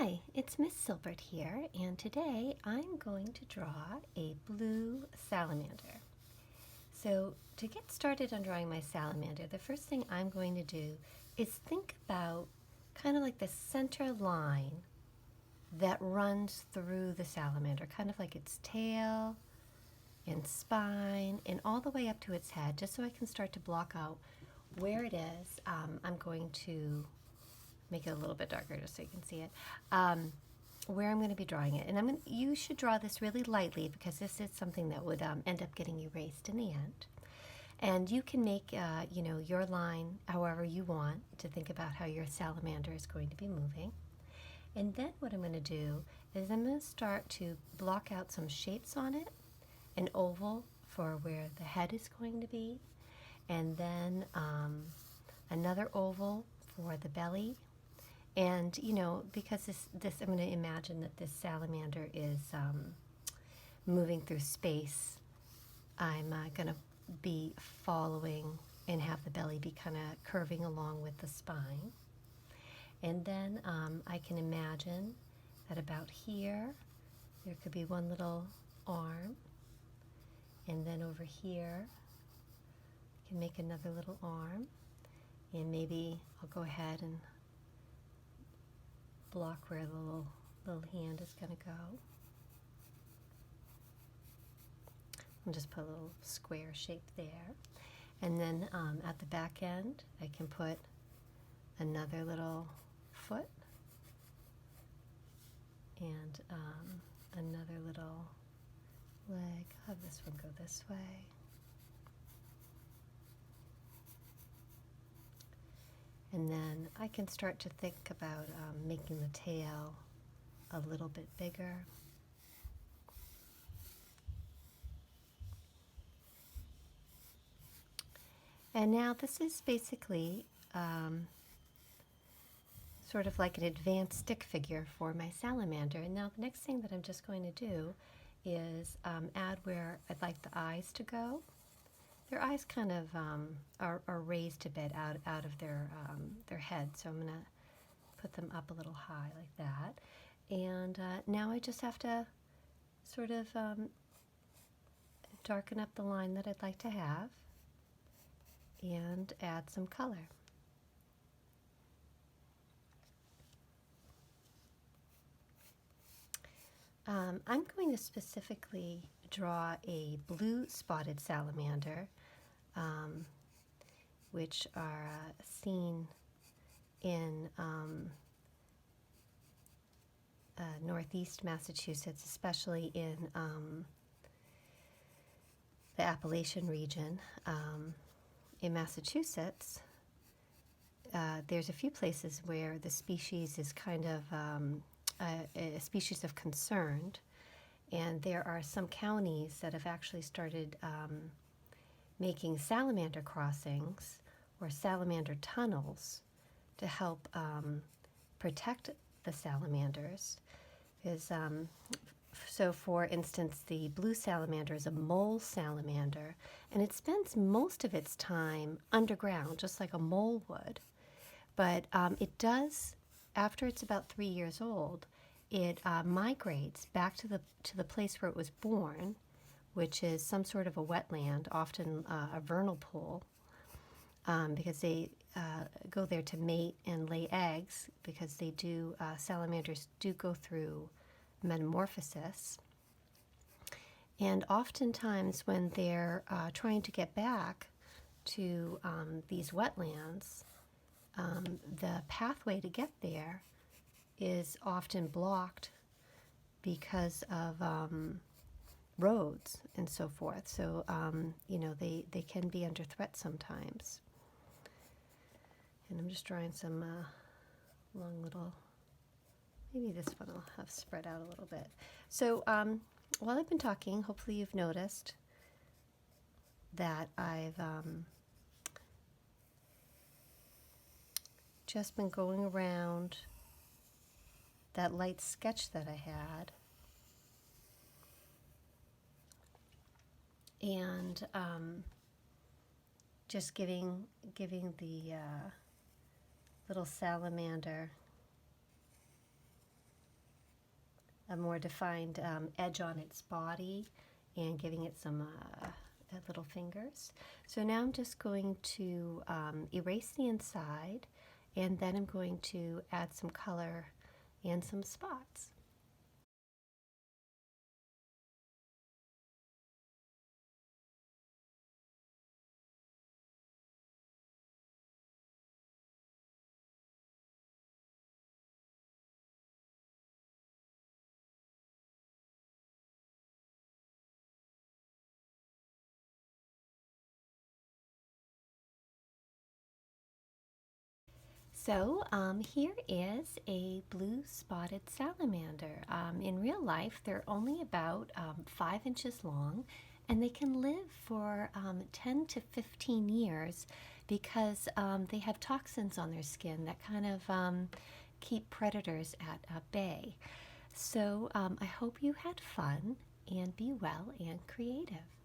Hi, it's Miss Silbert here, and today I'm going to draw a blue salamander. So to get started on drawing my salamander, the first thing I'm going to do is think about kind of like the center line that runs through the salamander, kind of like its tail and spine and all the way up to its head, just so I can start to block out where it is. I'm going to make it a little bit darker just so you can see it, where I'm going to be drawing it. And you should draw this really lightly because this is something that would end up getting erased in the end. And you can make your line however you want to think about how your salamander is going to be moving. And then what I'm going to do is I'm going to start to block out some shapes on it, an oval for where the head is going to be, and then another oval for the belly. And because this I'm going to imagine that this salamander is moving through space, I'm going to be following and have the belly be kind of curving along with the spine. And then I can imagine that about here there could be one little arm, and then over here I can make another little arm, and maybe I'll go ahead and block where the little hand is going to go. And just put a little square shape there. And then at the back end, I can put another little foot and another little leg. I'll have this one go this way. And then I can start to think about making the tail a little bit bigger. And now this is basically sort of like an advanced stick figure for my salamander. And now the next thing that I'm just going to do is add where I'd like the eyes to go. Their eyes kind of are raised a bit out of their head, so I'm going to put them up a little high like that. And now I just have to sort of darken up the line that I'd like to have and add some color. I'm going to specifically draw a blue spotted salamander, which are seen in northeast Massachusetts, especially in the Appalachian region. In Massachusetts, there's a few places where the species is kind of a species of concern, and there are some counties that have actually started making salamander crossings or salamander tunnels to help protect the salamanders. So for instance, the blue salamander is a mole salamander, and it spends most of its time underground, just like a mole would. But it does, after it's about 3 years old, it migrates back to the place where it was born, which is some sort of a wetland, often a vernal pool, because they go there to mate and lay eggs, because they do, salamanders do go through metamorphosis. And oftentimes when they're trying to get back to these wetlands, the pathway to get there is often blocked because of roads and so forth. So, they can be under threat sometimes. And I'm just drawing some long little, maybe this one I'll have spread out a little bit. So while I've been talking, hopefully you've noticed that I've just been going around that light sketch that I had, and just giving the little salamander a more defined edge on its body and giving it some little fingers. So now I'm just going to erase the inside, and then I'm going to add some color and some spots. So here is a blue spotted salamander. In real life, they're only about 5 inches long, and they can live for 10 to 15 years because they have toxins on their skin that kind of keep predators at bay. So I hope you had fun, and be well and creative.